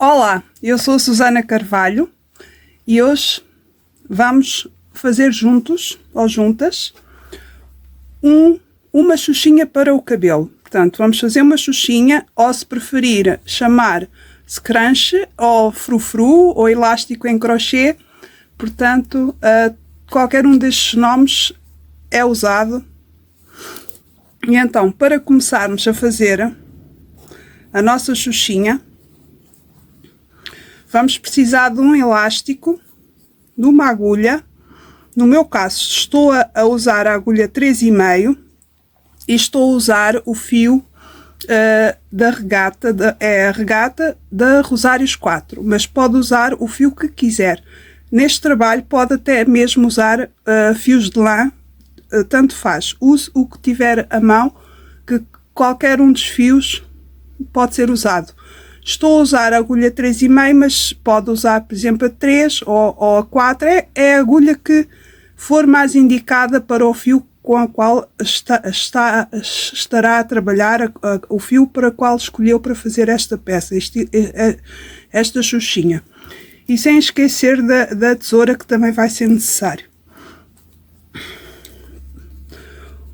Olá, eu sou a Susana Carvalho e hoje vamos fazer juntos ou juntas uma xuxinha para o cabelo. Portanto, vamos fazer uma xuxinha, ou se preferir chamar scrunch ou frufru ou elástico em crochê. Portanto, qualquer um destes nomes é usado. E então, para começarmos a fazer a nossa xuxinha, vamos precisar de um elástico, de uma agulha. No meu caso, estou a usar a agulha 3,5 e estou a usar o fio da regata, a regata da Rosários 4, mas pode usar o fio que quiser. Neste trabalho pode até mesmo usar fios de lã, tanto faz. Use o que tiver à mão, que qualquer um dos fios pode ser usado. Estou a usar a agulha 3,5, mas pode usar, por exemplo, a 3 ou a 4. É a agulha que for mais indicada para o fio com o qual estará a trabalhar, o fio para o qual escolheu para fazer esta peça, esta xuxinha. E sem esquecer da tesoura, que também vai ser necessário.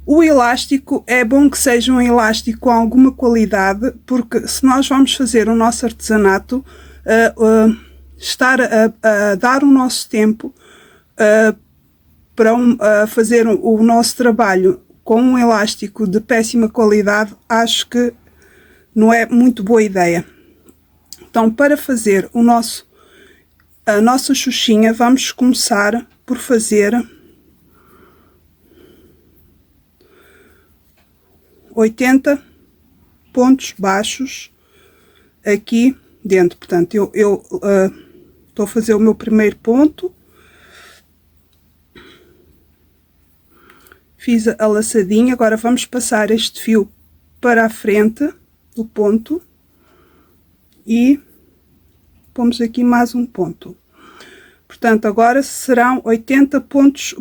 O elástico é bom que seja um elástico com alguma qualidade, porque se nós vamos fazer o nosso artesanato, estar a dar o nosso tempo para fazer o nosso trabalho com um elástico de péssima qualidade, acho que não é muito boa ideia. Então, para fazer a nossa xuxinha, vamos começar por fazer 80 pontos baixos aqui dentro. Portanto, eu estou a fazer o meu primeiro ponto, fiz a laçadinha. Agora vamos passar este fio para a frente do ponto e pomos aqui mais um ponto. Portanto, agora serão 80 pontos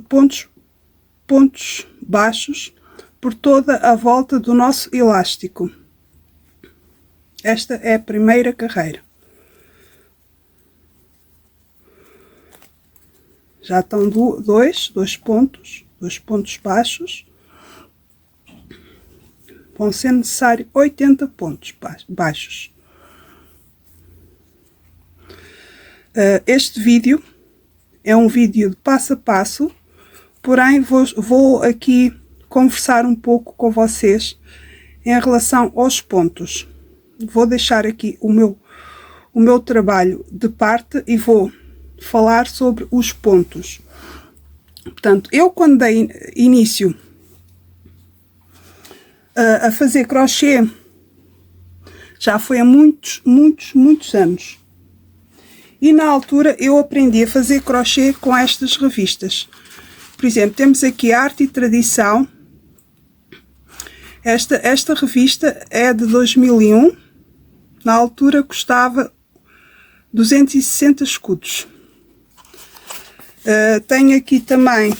baixos por toda a volta do nosso elástico. Esta é a primeira carreira. Já estão dois pontos baixos. Vão ser necessários 80 pontos baixos. Este vídeo é um vídeo de passo a passo, porém vou aqui conversar um pouco com vocês em relação aos pontos. Vou deixar aqui o meu trabalho de parte e vou falar sobre os pontos. Portanto, eu quando dei início a fazer crochê, já foi há muitos anos. E na altura eu aprendi a fazer crochê com estas revistas. Por exemplo, temos aqui Arte e Tradição. Esta revista é de 2001, na altura custava 260 escudos. Tenho aqui também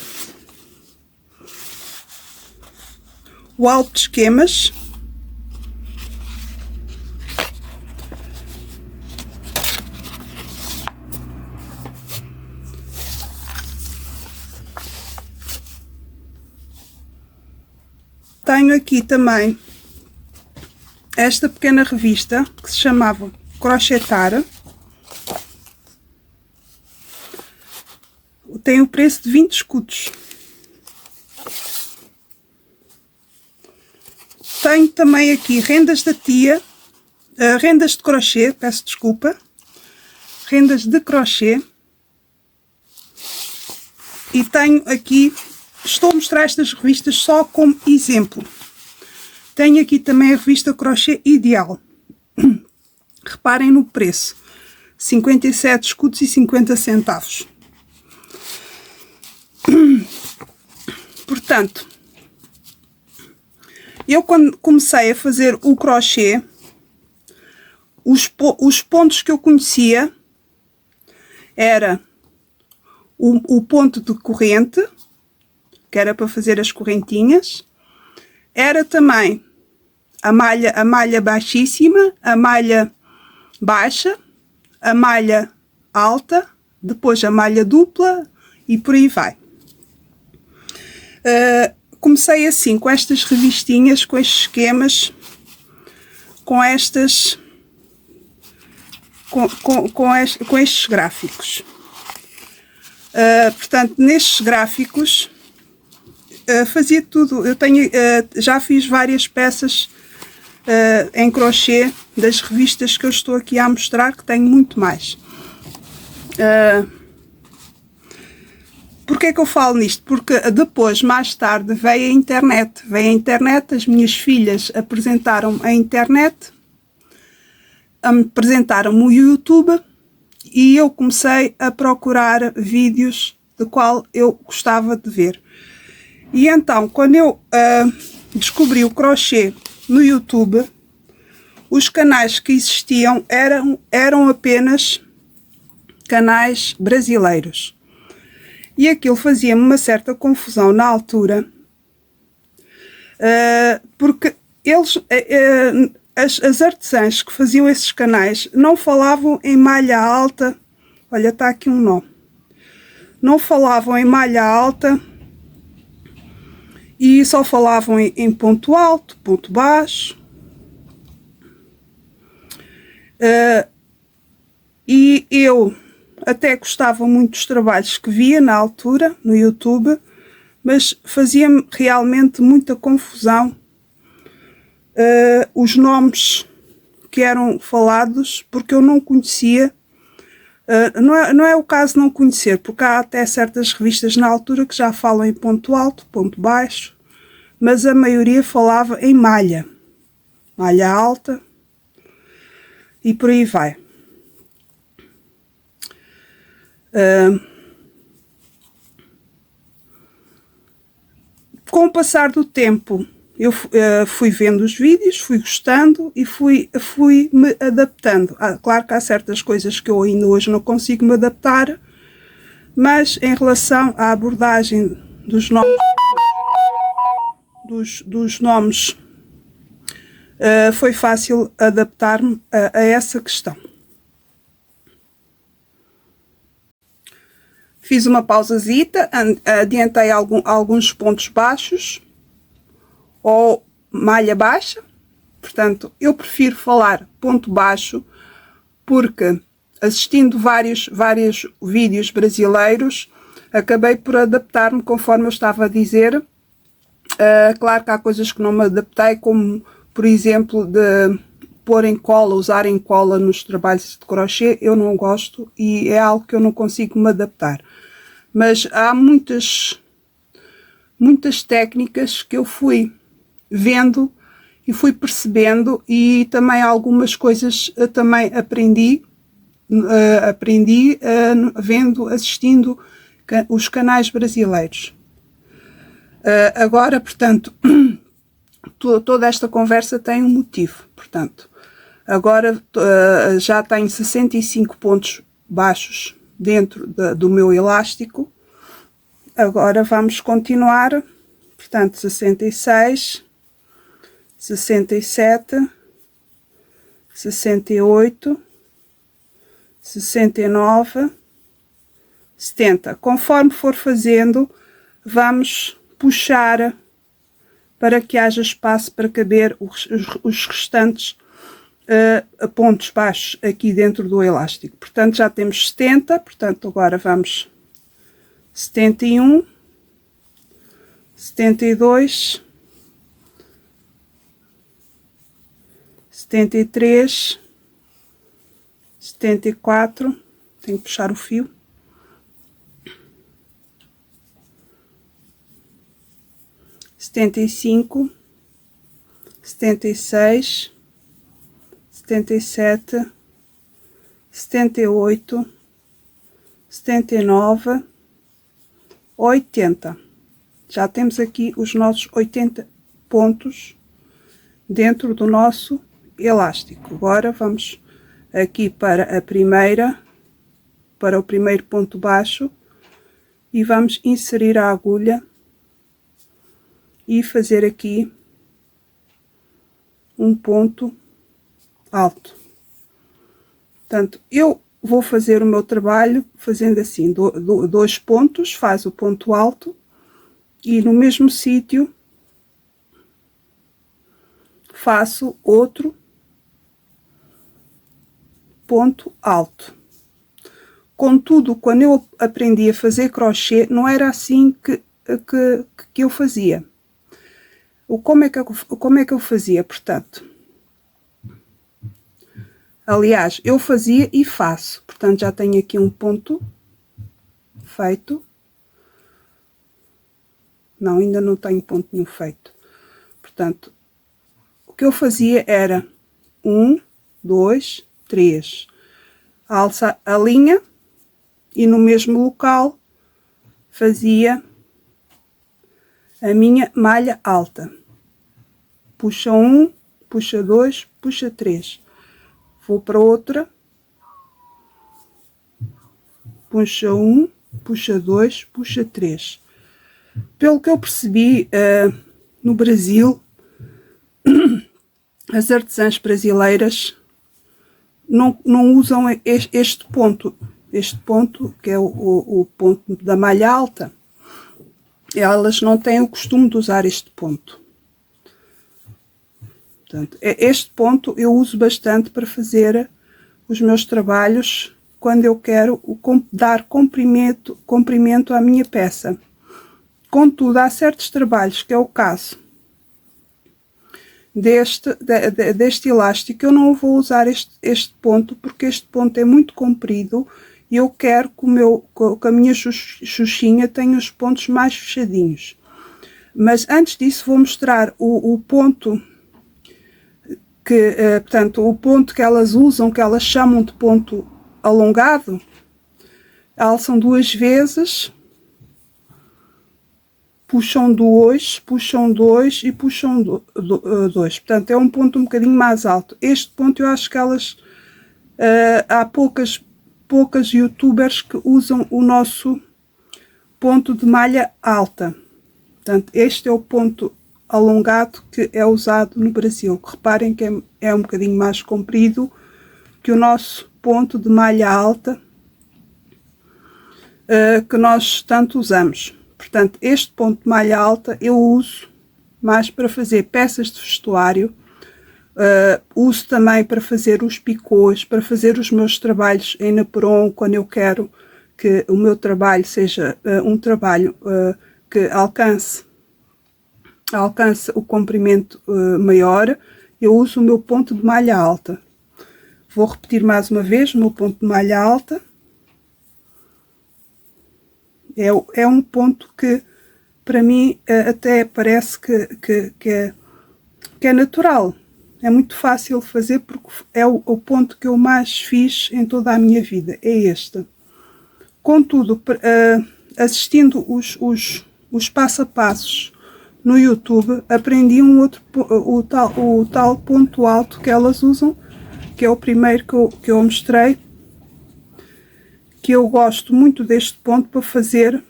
o álbum de esquemas. Tenho aqui também esta pequena revista que se chamava Crochetar. Tem o preço de 20 escudos. Tenho também aqui rendas da tia, rendas de crochê, peço desculpa, rendas de crochê. E tenho aqui, estou a mostrar estas revistas só como exemplo. Tenho aqui também a revista Crochê Ideal. Reparem no preço, 57 escudos e 50 centavos. Portanto, eu quando comecei a fazer o crochê, os pontos que eu conhecia era o ponto de corrente, que era para fazer as correntinhas, era também a malha baixíssima, a malha baixa a malha alta, depois a malha dupla e por aí vai. Comecei assim, com estas revistinhas, com estes esquemas, com estas, com estes gráficos. Portanto, nestes gráficos fazia tudo. Eu tenho, já fiz várias peças em crochê das revistas que eu estou aqui a mostrar, que tenho muito mais. Porquê que eu falo nisto? Porque depois, mais tarde, veio a internet. Veio a internet, as minhas filhas apresentaram-me a internet, apresentaram-me o YouTube e eu comecei a procurar vídeos de qual eu gostava de ver. E então, quando eu descobri o crochê no YouTube, os canais que existiam eram apenas canais brasileiros. E aquilo fazia-me uma certa confusão na altura, porque eles, as artesãs que faziam esses canais não falavam em malha alta. Olha, está aqui um nó. Não falavam em malha alta e só falavam em ponto alto, ponto baixo. E eu até gostava muito dos trabalhos que via na altura no YouTube, mas fazia-me realmente muita confusão os nomes que eram falados, porque eu não conhecia. Não é o caso de não conhecer, porque há até certas revistas na altura que já falam em ponto alto, ponto baixo, mas a maioria falava em malha, malha alta e por aí vai. Com o passar do tempo, eu fui vendo os vídeos, fui gostando e fui me adaptando. Claro que há certas coisas que eu ainda hoje não consigo me adaptar, mas em relação à abordagem dos nomes, foi fácil adaptar-me a essa questão. Fiz uma pausazita, adiantei alguns pontos baixos ou malha baixa. Portanto, eu prefiro falar ponto baixo porque, assistindo vários vídeos brasileiros, acabei por adaptar-me conforme eu estava a dizer. Claro que há coisas que não me adaptei, como, por exemplo, de pôr em cola, usar em cola nos trabalhos de crochê. Eu não gosto e é algo que eu não consigo me adaptar. Mas há muitas técnicas que eu fui vendo e fui percebendo, e também algumas coisas também aprendi vendo, assistindo os canais brasileiros. Agora, portanto, toda esta conversa tem um motivo. Portanto, agora já tenho 65 pontos baixos dentro do meu elástico. Agora vamos continuar. Portanto, 66, 67, 68, 69, 70. Conforme for fazendo, vamos puxar para que haja espaço para caber os restantes pontos baixos aqui dentro do elástico. Portanto, já temos 70, portanto, agora vamos 71, 72, 73, 74, tenho que puxar o fio, 75, 76, 77, 78, 79, 80. Já temos aqui os nossos 80 pontos dentro do nosso elástico. Agora vamos aqui para o primeiro ponto baixo e vamos inserir a agulha e fazer aqui um ponto alto. Portanto, eu vou fazer o meu trabalho fazendo assim, dois pontos, faz o ponto alto e no mesmo sítio faço outro ponto alto. Contudo, quando eu aprendi a fazer crochê, não era assim que eu fazia. Como é que eu fazia, portanto? Aliás, eu fazia e faço. Portanto, já tenho aqui um ponto feito. Não, ainda não tenho ponto nenhum feito. Portanto, o que eu fazia era 1, 2, 3. Alça a linha e no mesmo local fazia a minha malha alta. Puxa 1, puxa 2, puxa 3. Vou para outra. Puxa 1, puxa 2, puxa 3. Pelo que eu percebi, no Brasil, as artesãs brasileiras não usam este ponto. Este ponto, que é o ponto da malha alta, elas não têm o costume de usar este ponto. Portanto, este ponto eu uso bastante para fazer os meus trabalhos quando eu quero dar comprimento à minha peça. Contudo, há certos trabalhos, que é o caso deste elástico, eu não vou usar este ponto, porque este ponto é muito comprido e eu quero que a minha xuxinha tenha os pontos mais fechadinhos. Mas antes disso vou mostrar o ponto portanto, o ponto que elas usam, que elas chamam de ponto alongado. Alçam 2 vezes, puxam 2, puxam 2 e puxam 2. Portanto, é um ponto um bocadinho mais alto. Este ponto eu acho que elas... há poucas youtubers que usam o nosso ponto de malha alta. Portanto, este é o ponto alongado que é usado no Brasil. Reparem que é um bocadinho mais comprido que o nosso ponto de malha alta que nós tanto usamos. Portanto, este ponto de malha alta eu uso mais para fazer peças de vestuário, uso também para fazer os picôs, para fazer os meus trabalhos em napron, quando eu quero que o meu trabalho seja um trabalho que alcance o comprimento maior, eu uso o meu ponto de malha alta. Vou repetir mais uma vez o meu ponto de malha alta. É um ponto que, para mim, até parece que é natural. É muito fácil de fazer, porque é o ponto que eu mais fiz em toda a minha vida, é este. Contudo, assistindo os passo a passos no YouTube, aprendi o tal ponto alto que elas usam, que é o primeiro que eu mostrei, que eu gosto muito deste ponto para fazer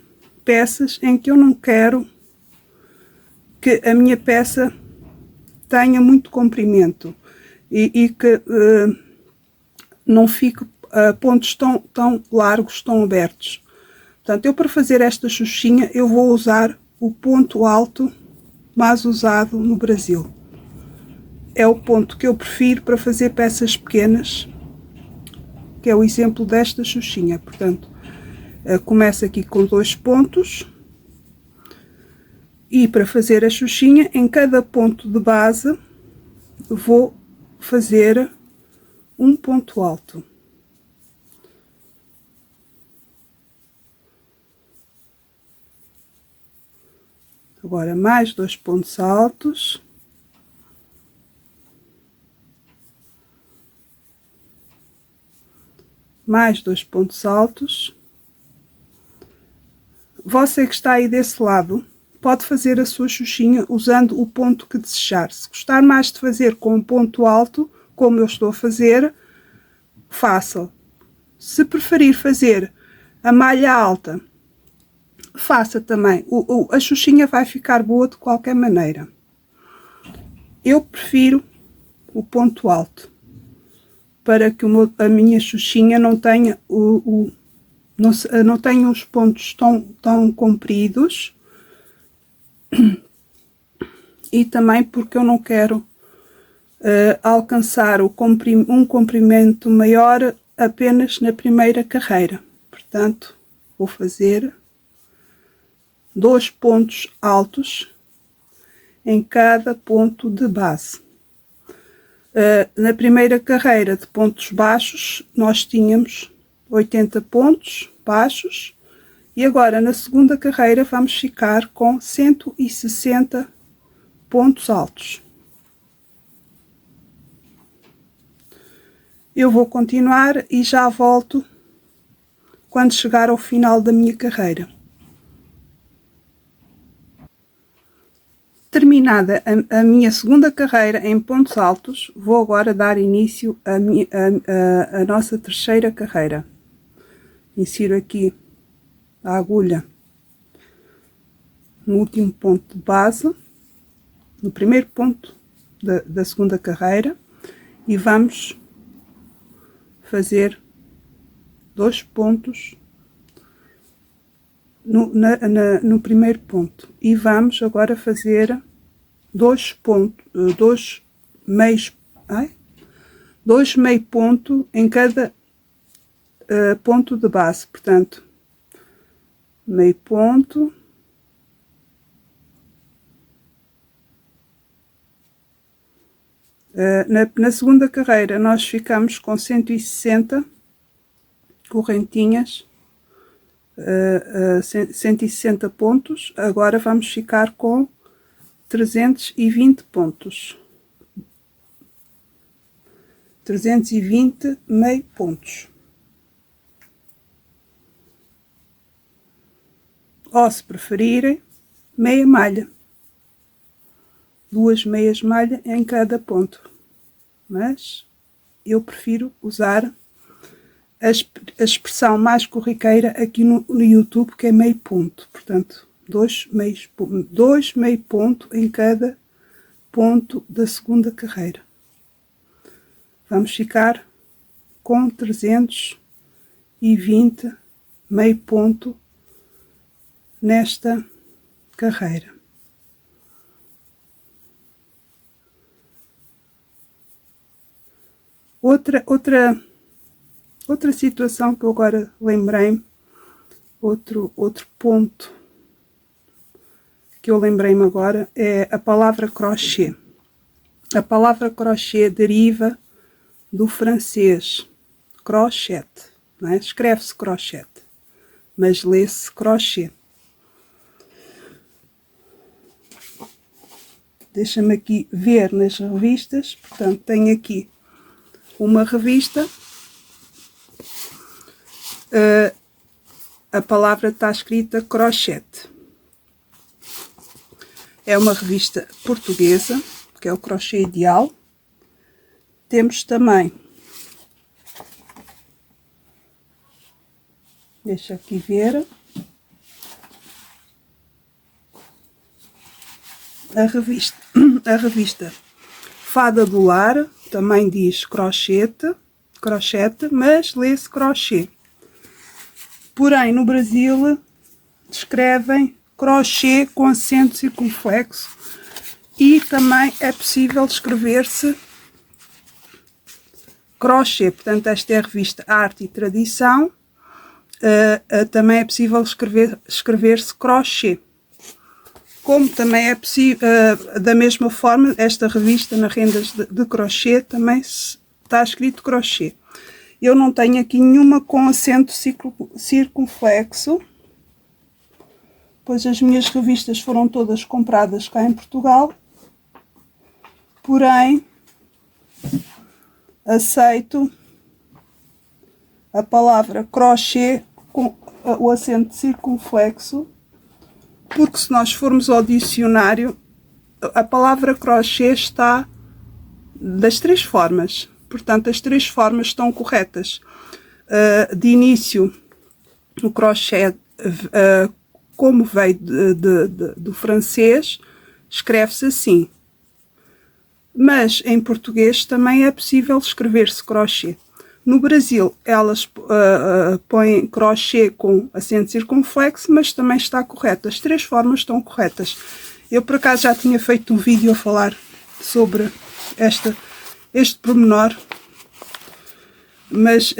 peças em que eu não quero que a minha peça tenha muito comprimento e que não fique pontos tão largos, tão abertos. Portanto, eu para fazer esta xuxinha eu vou usar o ponto alto mais usado no Brasil. É o ponto que eu prefiro para fazer peças pequenas, que é o exemplo desta xuxinha. Portanto, começo aqui com 2 pontos e para fazer a xuxinha, em cada ponto de base vou fazer um ponto alto. Agora mais 2 pontos altos. Mais 2 pontos altos. Você que está aí desse lado, pode fazer a sua xuxinha usando o ponto que desejar. Se gostar mais de fazer com um ponto alto, como eu estou a fazer, faça. Se preferir fazer a malha alta, faça também. A xuxinha vai ficar boa de qualquer maneira. Eu prefiro o ponto alto. para que a minha xuxinha não tenha não tenha os pontos tão compridos, e também porque eu não quero alcançar um comprimento maior apenas na primeira carreira. Portanto, vou fazer 2 pontos altos em cada ponto de base. Na primeira carreira de pontos baixos, nós tínhamos 80 pontos baixos, e agora na segunda carreira vamos ficar com 160 pontos altos. Eu vou continuar e já volto quando chegar ao final da minha carreira. Terminada a minha segunda carreira em pontos altos, vou agora dar início à nossa terceira carreira. Insiro aqui a agulha no último ponto de base, no primeiro ponto da segunda carreira, e vamos fazer 2 pontos no primeiro ponto, e vamos agora fazer 2 meio ponto em cada ponto de base. Portanto, meio ponto, na segunda carreira nós ficamos com 160 correntinhas, 160 pontos. Agora vamos ficar com 320 pontos, 320 meio pontos. Ou, se preferirem, meia malha, 2 meias malha em cada ponto, mas eu prefiro usar a expressão mais corriqueira aqui no YouTube, que é meio ponto. Portanto, 2 meio ponto em cada ponto da segunda carreira. Vamos ficar com 320 meio ponto nesta carreira. Outra situação que eu agora lembrei-me, outro ponto que eu lembrei-me agora, é a palavra crochê. A palavra crochê deriva do francês crochet, não é? Escreve-se crochet, mas lê-se crochê. Deixa-me aqui ver nas revistas. Portanto, tenho aqui uma revista. A palavra está escrita crochet. É uma revista portuguesa, que é o Crochê Ideal. Temos também, deixa aqui ver, a revista Fada do Lar, também diz crochete, mas lê-se crochê. Porém, no Brasil, escrevem crochê com acento circunflexo, e também é possível escrever-se crochê. Portanto, esta é a revista Arte e Tradição. Também é possível escrever-se crochê. Como também é possível, da mesma forma, esta revista na Rendas de Crochê também está escrito crochê. Eu não tenho aqui nenhuma com acento circunflexo, pois as minhas revistas foram todas compradas cá em Portugal. Porém, aceito a palavra crochê com o acento circunflexo, porque se nós formos ao dicionário, a palavra crochê está das 3 formas. Portanto, as 3 formas estão corretas. De início, o crochê, como veio do francês, escreve-se assim. mas em português também é possível escrever-se crochê. No Brasil, elas põem crochê com acento circunflexo, mas também está correto. As três formas estão corretas. Eu, por acaso, já tinha feito um vídeo a falar sobre este pormenor, mas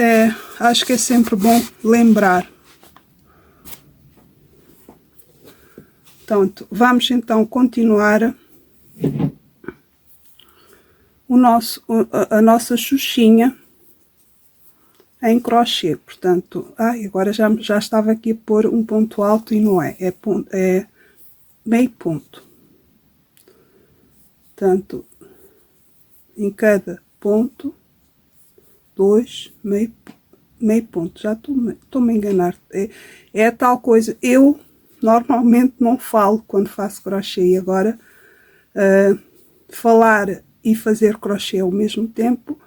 acho que é sempre bom lembrar. Portanto, vamos então continuar a nossa xuxinha em crochê. Portanto, agora já estava aqui a pôr um ponto alto e não é, é meio ponto. Portanto, em cada ponto, 2, meio ponto. Já estou-me a enganar. É tal coisa. Eu normalmente não falo quando faço crochê e agora falar e fazer crochê ao mesmo tempo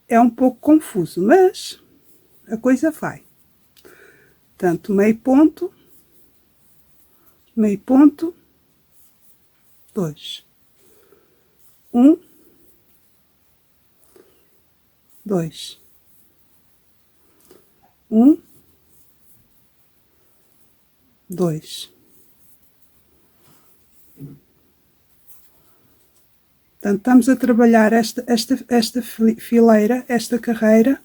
é um pouco confuso, mas a coisa vai. Portanto, meio ponto, 2, 1, 2, 1, 2. Portanto, estamos a trabalhar esta fileira, esta carreira,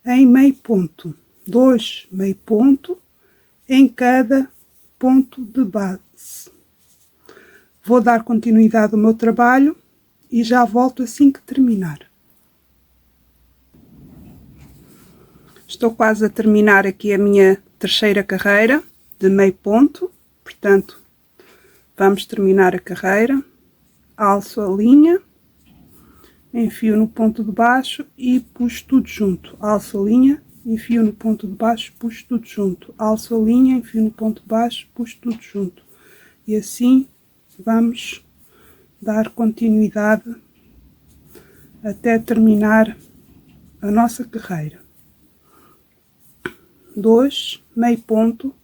em meio ponto. 2 meio ponto em cada ponto de base. Vou dar continuidade ao meu trabalho e já volto assim que terminar. Estou quase a terminar aqui a minha terceira carreira de meio ponto. Portanto, vamos terminar a carreira. Alço a linha, enfio no ponto de baixo e puxo tudo junto. Alço a linha, enfio no ponto de baixo, puxo tudo junto. Alço a linha, enfio no ponto de baixo, puxo tudo junto. E assim vamos dar continuidade até terminar a nossa carreira. 2 meio ponto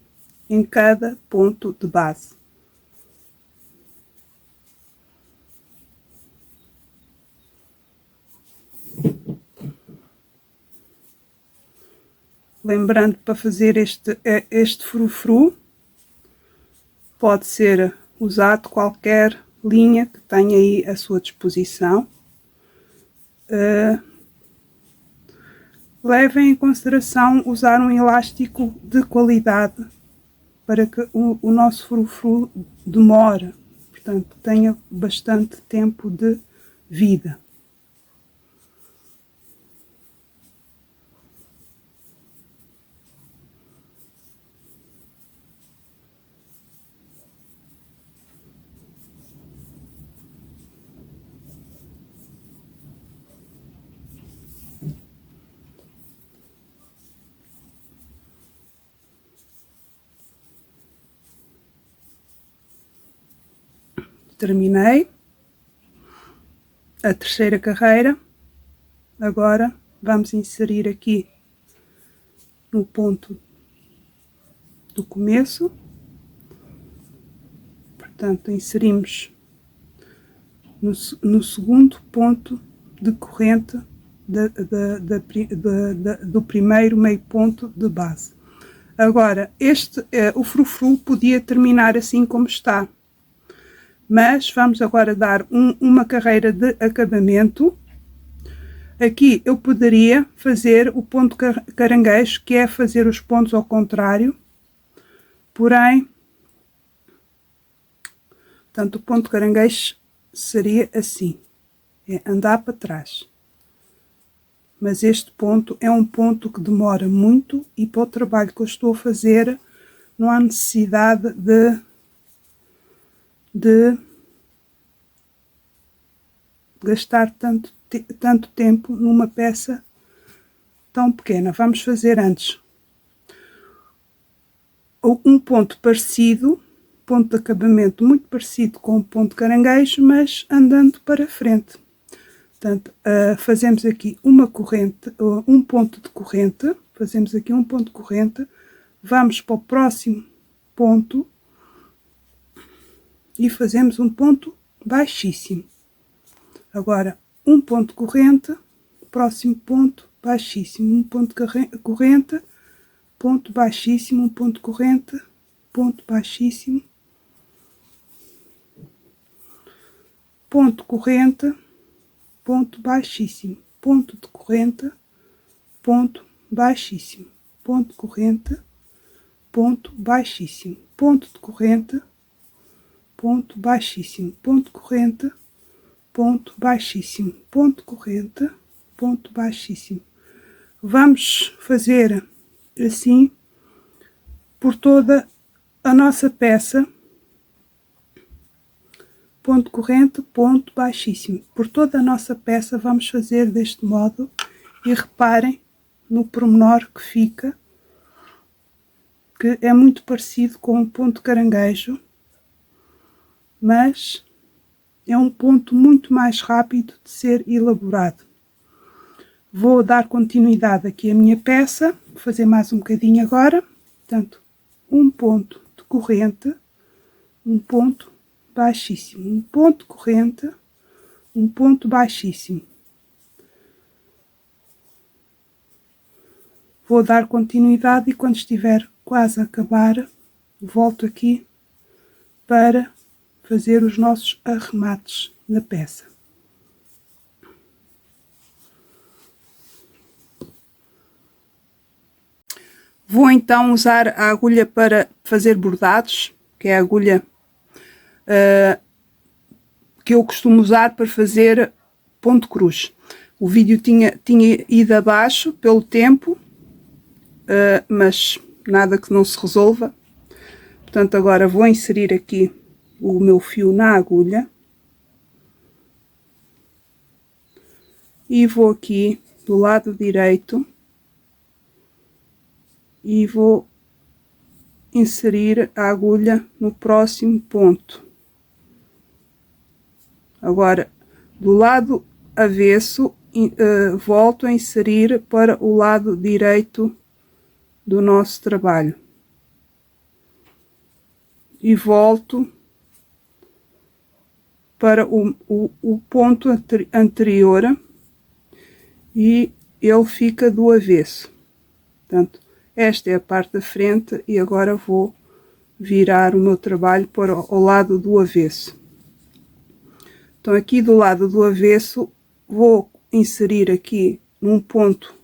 em cada ponto de base. Lembrando, para fazer este frufru, pode ser usado qualquer linha que tenha aí à sua disposição. Levem em consideração usar um elástico de qualidade para que o nosso frufru demore, portanto, tenha bastante tempo de vida. Terminei a terceira carreira. Agora vamos inserir aqui no ponto do começo. Portanto, inserimos no segundo ponto de corrente do primeiro meio ponto de base. Agora, o frufru podia terminar assim como está, mas vamos agora dar uma carreira de acabamento. Aqui eu poderia fazer o ponto caranguejo, que é fazer os pontos ao contrário, porém, portanto, o ponto caranguejo seria assim, é andar para trás. Mas este ponto é um ponto que demora muito e para o trabalho que eu estou a fazer não há necessidade de gastar tanto tempo numa peça tão pequena. Vamos fazer antes um ponto parecido, ponto de acabamento muito parecido com o ponto caranguejo, mas andando para frente. Portanto, fazemos aqui uma corrente, um ponto de corrente, fazemos aqui um ponto de corrente, vamos para o próximo ponto e fazemos um ponto baixíssimo. Agora, um ponto corrente, próximo ponto baixíssimo, um ponto corrente, ponto baixíssimo, um ponto corrente, ponto baixíssimo, ponto corrente, ponto baixíssimo, ponto de corrente, ponto baixíssimo, ponto corrente, ponto baixíssimo, ponto de corrente, ponto baixíssimo, ponto corrente, ponto baixíssimo, ponto corrente, ponto baixíssimo. Vamos fazer assim por toda a nossa peça, ponto corrente, ponto baixíssimo. Por toda a nossa peça vamos fazer deste modo e reparem no pormenor que fica, que é muito parecido com um ponto caranguejo, mas é um ponto muito mais rápido de ser elaborado. Vou dar continuidade aqui à minha peça, vou fazer mais um bocadinho agora. Portanto, um ponto de corrente, um ponto baixíssimo, um ponto corrente, um ponto baixíssimo. Vou dar continuidade e quando estiver quase a acabar, volto aqui para fazer os nossos arremates na peça. Vou então usar a agulha para fazer bordados, que é a agulha que eu costumo usar para fazer ponto cruz. O vídeo tinha ido abaixo pelo tempo, mas nada que não se resolva. Portanto, agora vou inserir aqui o meu fio na agulha. E vou aqui do lado direito e vou inserir a agulha no próximo ponto. Agora, do lado avesso, volto a inserir para o lado direito do nosso trabalho. E volto para o ponto anterior e ele fica do avesso. Portanto, esta é a parte da frente e agora vou virar o meu trabalho para o lado do avesso. Então, aqui do lado do avesso, vou inserir aqui num ponto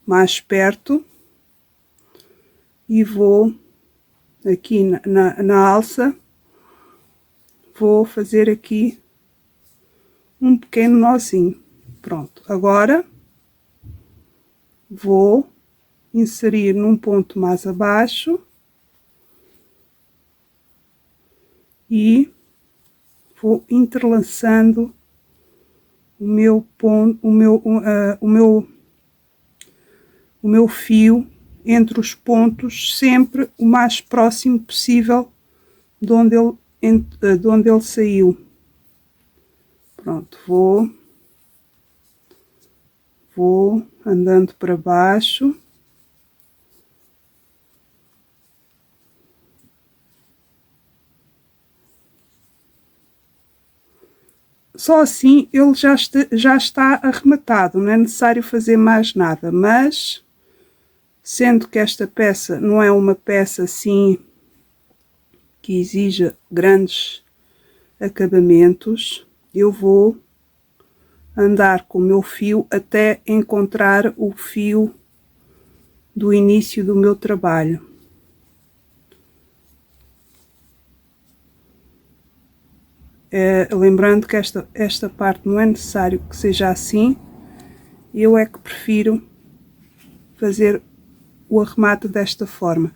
mais perto e vou aqui na alça, vou fazer aqui um pequeno nozinho. Pronto, agora vou inserir num ponto mais abaixo e vou entrelaçando o meu ponto, o meu fio entre os pontos, sempre o mais próximo possível de onde ele saiu. Pronto, vou andando para baixo. Só assim ele já está arrematado, não é necessário fazer mais nada, mas sendo que esta peça não é uma peça assim que exija grandes acabamentos, eu vou andar com o meu fio até encontrar o fio do início do meu trabalho. Lembrando que esta parte não é necessário que seja assim, eu é que prefiro fazer o arremate desta forma.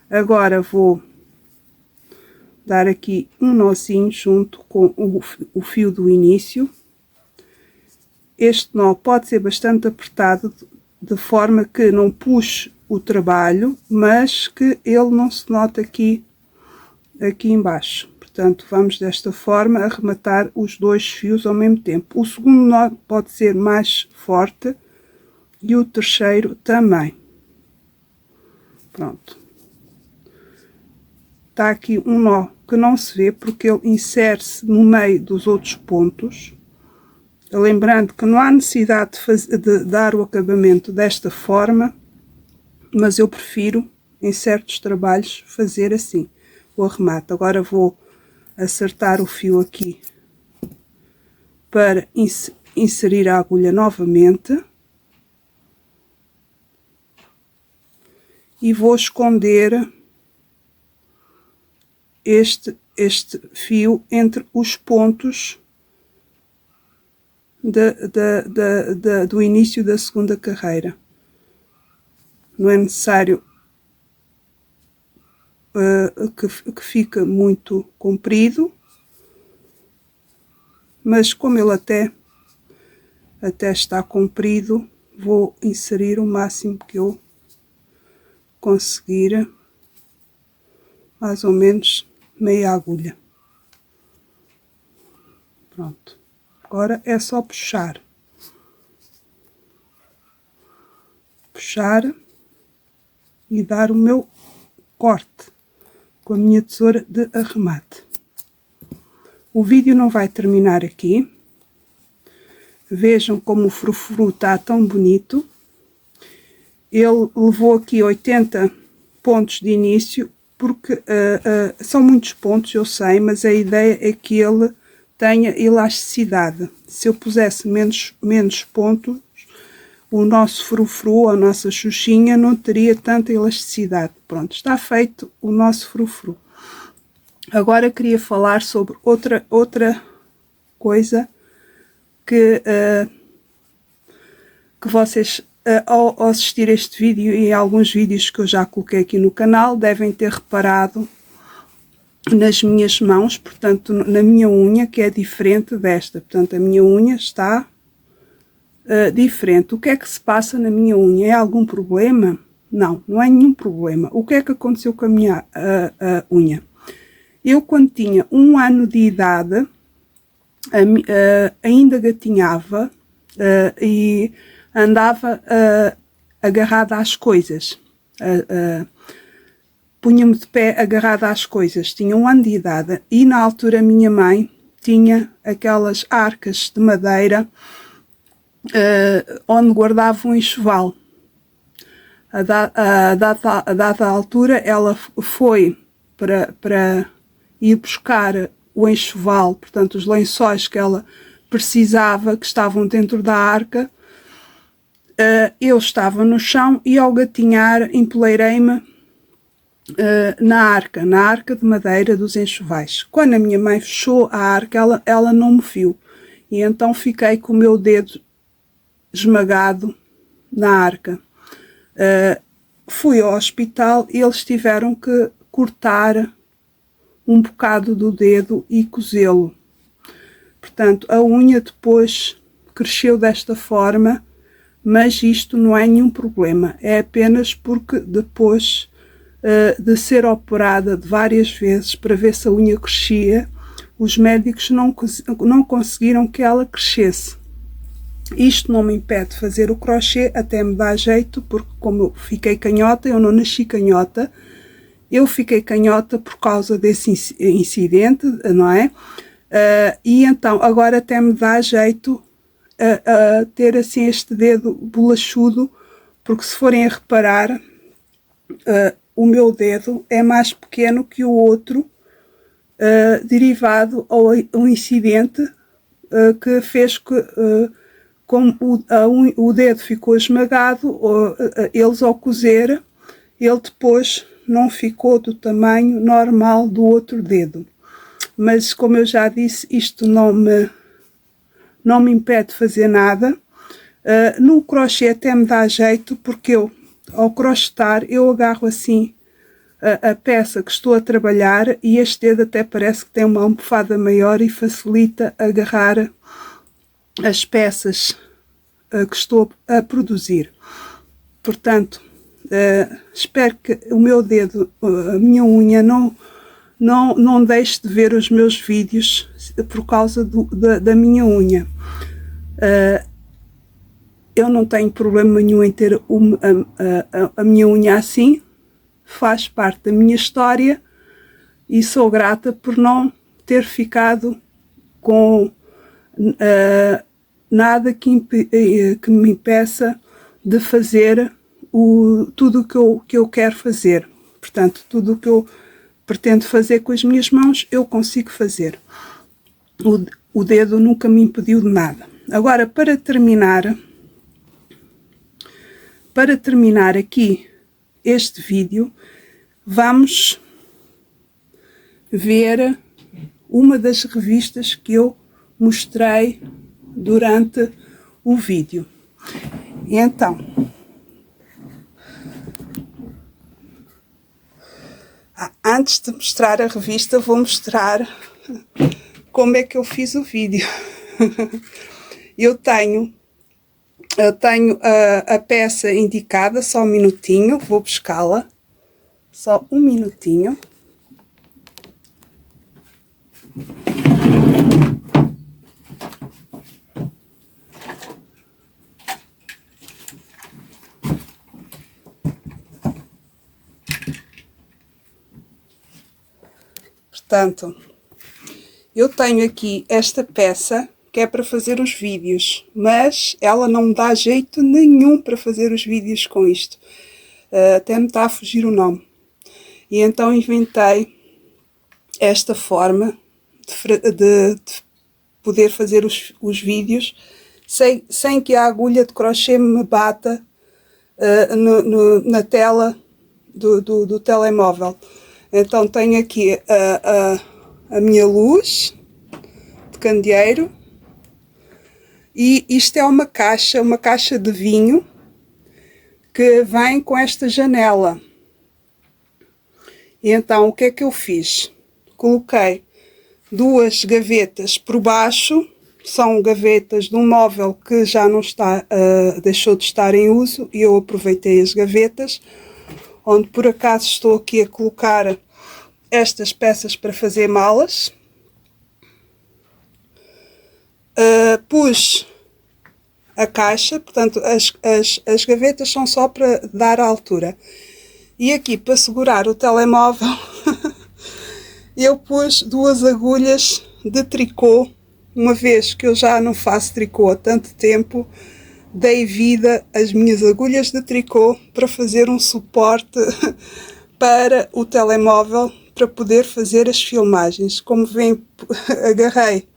Agora vou dar aqui um nozinho junto com o fio do início. Este nó pode ser bastante apertado, de forma que não puxe o trabalho, mas que ele não se note aqui embaixo. Portanto, vamos desta forma arrematar os dois fios ao mesmo tempo. O segundo nó pode ser mais forte e o terceiro também. Pronto. Está aqui um nó que não se vê porque ele insere-se no meio dos outros pontos. Lembrando que não há necessidade de dar o acabamento desta forma, mas eu prefiro, em certos trabalhos, fazer assim, o arremate. Agora vou acertar o fio aqui para inserir a agulha novamente. E vou esconder este fio entre os pontos do início da segunda carreira. Não é necessário que fique muito comprido, mas como ele até está comprido, vou inserir o máximo que eu conseguir, mais ou menos meia agulha. Pronto. Agora é só puxar. Puxar e dar o meu corte com a minha tesoura de arremate. O vídeo não vai terminar aqui. Vejam como o frufru está tão bonito. Ele levou aqui 80 pontos de início, porque são muitos pontos, eu sei, mas a ideia é que ele tenha elasticidade. Se eu pusesse menos pontos, o nosso frufru, a nossa xuxinha, não teria tanta elasticidade. Pronto, está feito o nosso frufru. Agora queria falar sobre outra coisa que vocês, ao assistir este vídeo e alguns vídeos que eu já coloquei aqui no canal, devem ter reparado nas minhas mãos, portanto, na minha unha, que é diferente desta. Portanto, a minha unha está diferente. O que é que se passa na minha unha? É algum problema? Não, não é nenhum problema. O que é que aconteceu com a minha unha? Eu, quando tinha 1 ano de idade, ainda gatinhava e andava agarrada às coisas. Punha-me de pé agarrada às coisas. Tinha 1 ano de idade e, na altura, a minha mãe tinha aquelas arcas de madeira onde guardava um enxoval. A dada altura, ela foi para ir buscar o enxoval, portanto, os lençóis que ela precisava, que estavam dentro da arca. Eu estava no chão e, ao gatinhar, empoleirei-me na arca de madeira dos enxovais. Quando a minha mãe fechou a arca, ela não me viu. E então fiquei com o meu dedo esmagado na arca. Fui ao hospital e eles tiveram que cortar um bocado do dedo e cozê-lo. Portanto, a unha depois cresceu desta forma, mas isto não é nenhum problema. É apenas porque depois de ser operada de várias vezes para ver se a unha crescia, os médicos não conseguiram que ela crescesse. Isto não me impede de fazer o crochê, até me dá jeito, porque como eu fiquei canhota, eu não nasci canhota, eu fiquei canhota por causa desse incidente, não é? E então, agora até me dá jeito ter assim este dedo bolachudo, porque se forem a reparar, o meu dedo é mais pequeno que o outro, derivado ao incidente que fez que, como o dedo ficou esmagado, eles ao cozer, ele depois não ficou do tamanho normal do outro dedo. Mas, como eu já disse, isto não me impede de fazer nada. No crochê até me dá jeito, porque eu, ao crochetar, eu agarro assim a peça que estou a trabalhar e este dedo até parece que tem uma almofada maior e facilita agarrar as peças que estou a produzir. Portanto, espero que o meu dedo, a minha unha, não deixe de ver os meus vídeos por causa da minha unha. Eu não tenho problema nenhum em ter a minha unha assim, faz parte da minha história e sou grata por não ter ficado com nada que me impeça de fazer tudo o que eu quero fazer. Portanto, tudo o que eu pretendo fazer com as minhas mãos, eu consigo fazer. O dedo nunca me impediu de nada. Agora, para terminar aqui este vídeo, vamos ver uma das revistas que eu mostrei durante o vídeo. E então, antes de mostrar a revista, vou mostrar como é que eu fiz o vídeo. Eu tenho a peça indicada, só um minutinho, vou buscá-la, só um minutinho. Portanto, eu tenho aqui esta peça que é para fazer os vídeos, mas ela não me dá jeito nenhum para fazer os vídeos com isto. Até me está a fugir o nome. E então inventei esta forma de poder fazer os vídeos sem que a agulha de crochê me bata na tela do telemóvel. Então tenho aqui a minha luz de candeeiro e isto é uma caixa de vinho que vem com esta janela. E então o que é que eu fiz? Coloquei duas gavetas por baixo, são gavetas de um móvel que já não está, deixou de estar em uso, e eu aproveitei as gavetas, onde por acaso estou aqui a colocar estas peças para fazer malas. Pus a caixa, portanto as gavetas são só para dar a altura. E aqui para segurar o telemóvel eu pus duas agulhas de tricô, uma vez que eu já não faço tricô há tanto tempo, dei vida às minhas agulhas de tricô para fazer um suporte para o telemóvel, para poder fazer as filmagens. Como veem, agarrei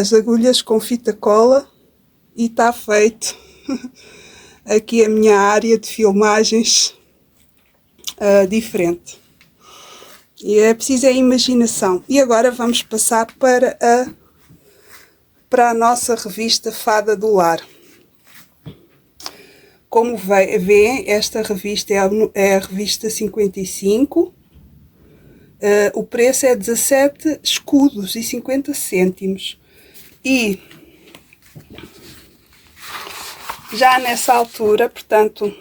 as agulhas com fita cola e está feito aqui a minha área de filmagens diferente. E é preciso a imaginação. E agora vamos passar para a nossa revista Fada do Lar. Como veem, esta revista é a revista 55. O preço é 17 escudos e 50 cêntimos. E já nessa altura, portanto,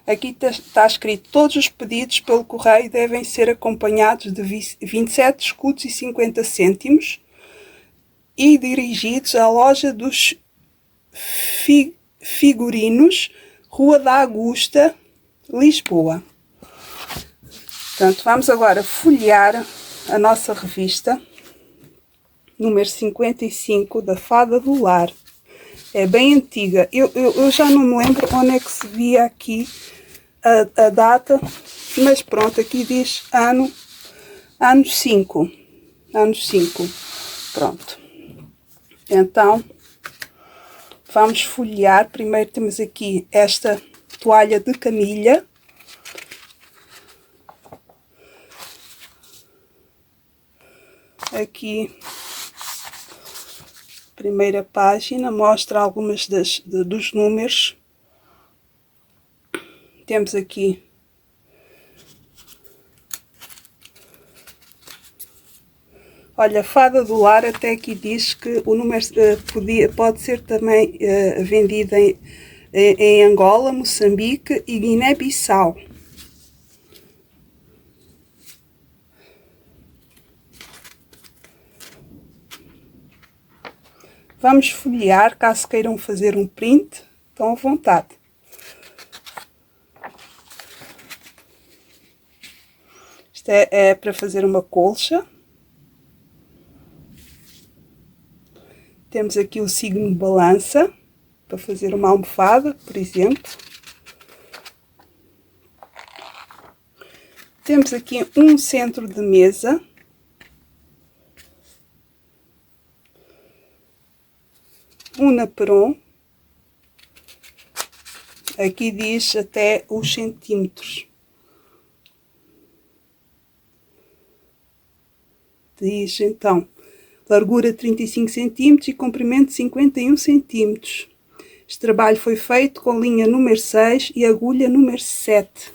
aqui está escrito: todos os pedidos pelo correio devem ser acompanhados de 27 escudos e 50 cêntimos e dirigidos à loja dos Figurinos, Rua da Augusta, Lisboa. Portanto, vamos agora folhear a nossa revista, número 55, da Fada do Lar. É bem antiga. Eu já não me lembro onde é que se via aqui a data, mas pronto, aqui diz ano 5. Anos 5. Pronto. Então, vamos folhear. Primeiro temos aqui esta toalha de camilha. Aqui, primeira página, mostra algumas dos números. Temos aqui olha, Fada do Lar até aqui diz que o número pode ser também vendido em Angola, Moçambique e Guiné-Bissau. Vamos folhear, caso queiram fazer um print, estão à vontade. Isto é para fazer uma colcha. Temos aqui o signo balança, para fazer uma almofada, por exemplo. Temos aqui um centro de mesa. Um naperon. Aqui diz até os centímetros. Diz então, largura 35 cm e comprimento 51 cm. Este trabalho foi feito com linha número 6 e agulha número 7.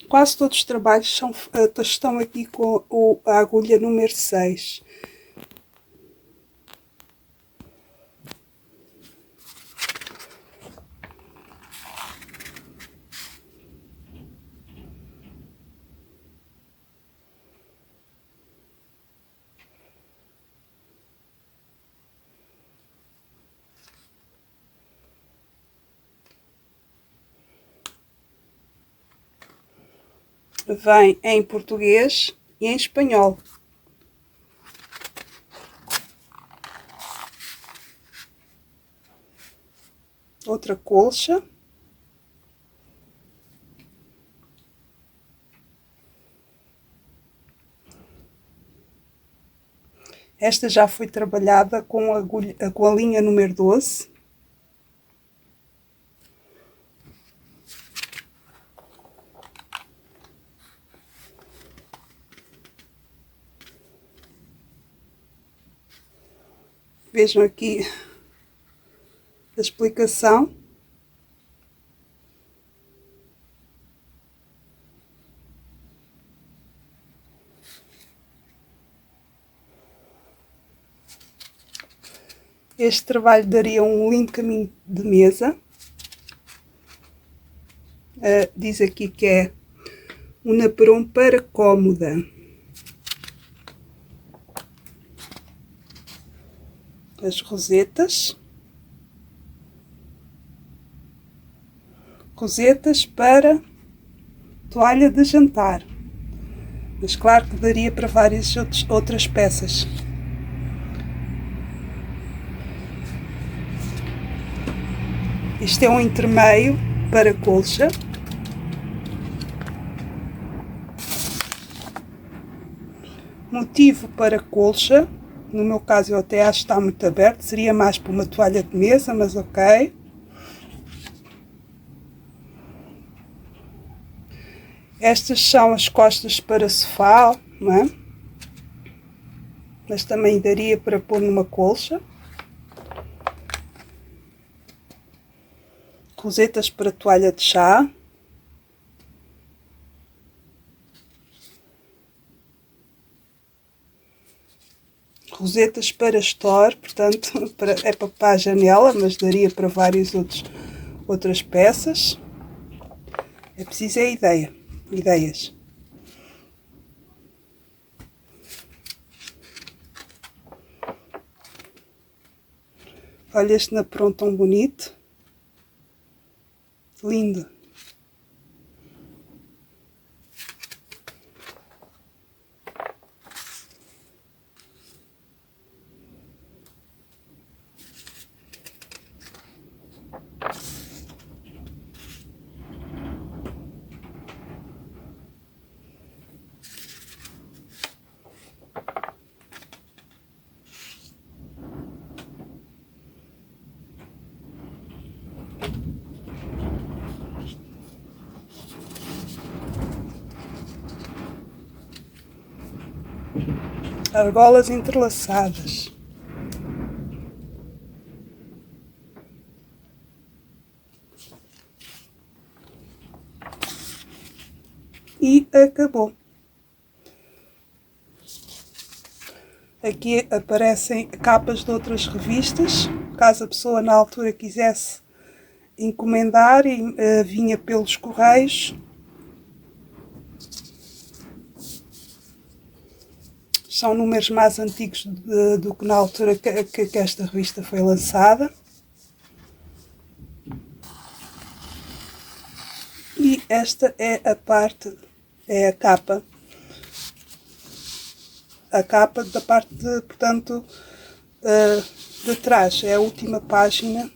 Quase todos os trabalhos estão aqui com a agulha número 6. Vem em português e em espanhol. Outra colcha. Esta já foi trabalhada com a linha número 12. Vejam aqui a explicação. Este trabalho daria um lindo caminho de mesa. Diz aqui que é um naperon para cômoda. As rosetas. Rosetas para toalha de jantar. Mas claro que daria para várias outras peças. Isto é um intermeio para colcha. Motivo para colcha. No meu caso eu até acho que está muito aberto. Seria mais para uma toalha de mesa, mas ok. Estas são as costas para sofá, não é? Mas também daria para pôr numa colcha. Rosetas para toalha de chá. Rosetas para store, portanto, é para a janela, mas daria para várias outras peças. É preciso ideias. Olha este naperon tão bonito. Lindo. Argolas entrelaçadas. E acabou. Aqui aparecem capas de outras revistas, caso a pessoa na altura quisesse encomendar e vinha pelos correios. São números mais antigos do que na altura que esta revista foi lançada. E esta é a parte, é a capa da parte, portanto, de trás é a última página,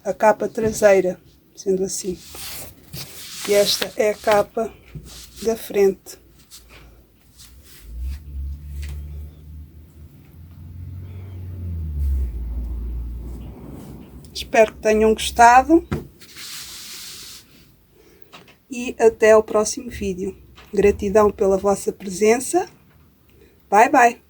a capa traseira, sendo assim. E esta é a capa da frente. Espero que tenham gostado e até ao próximo vídeo. Gratidão pela vossa presença. Bye, bye!